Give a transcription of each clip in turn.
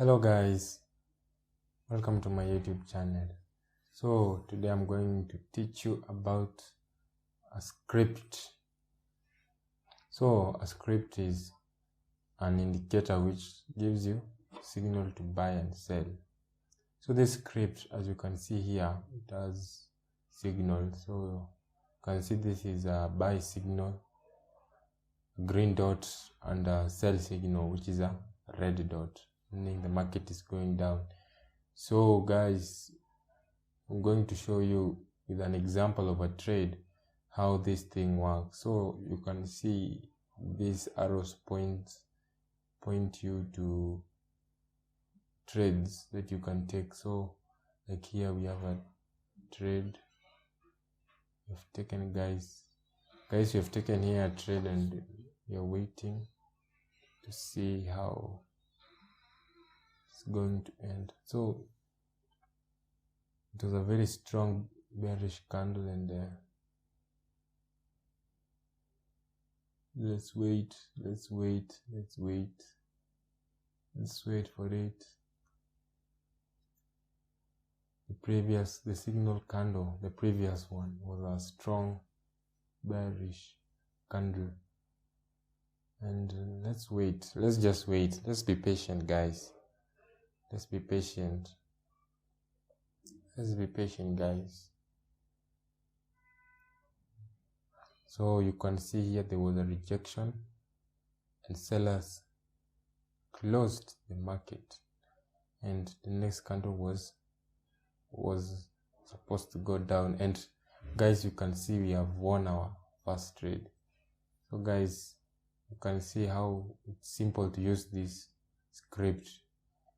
Hello guys, welcome to my YouTube channel. So today I'm going to teach you about a script. So a script is an indicator which gives you signal to buy and sell. So this script, as you can see here, it has signal. So you can see this is a buy signal, a green dot, and a sell signal, which is a red dot, meaning the market is going down. So guys, I'm going to show you with an example of a trade how this thing works. So you can see these arrows point you to trades that you can take. So like here we have a trade you've taken, guys you have taken here a trade and you're waiting to see how it's going to end. So it was a very strong bearish candle, and let's wait for it. The signal candle, the previous one, was a strong bearish candle, and let's just wait. Let's be patient, guys. Let's be patient, guys. So you can see here there was a rejection and sellers closed the market, and the next candle was supposed to go down. And guys, you can see we have won our first trade. So guys, you can see how it's simple to use this script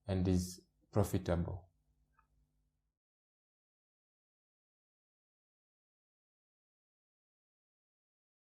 and is profitable.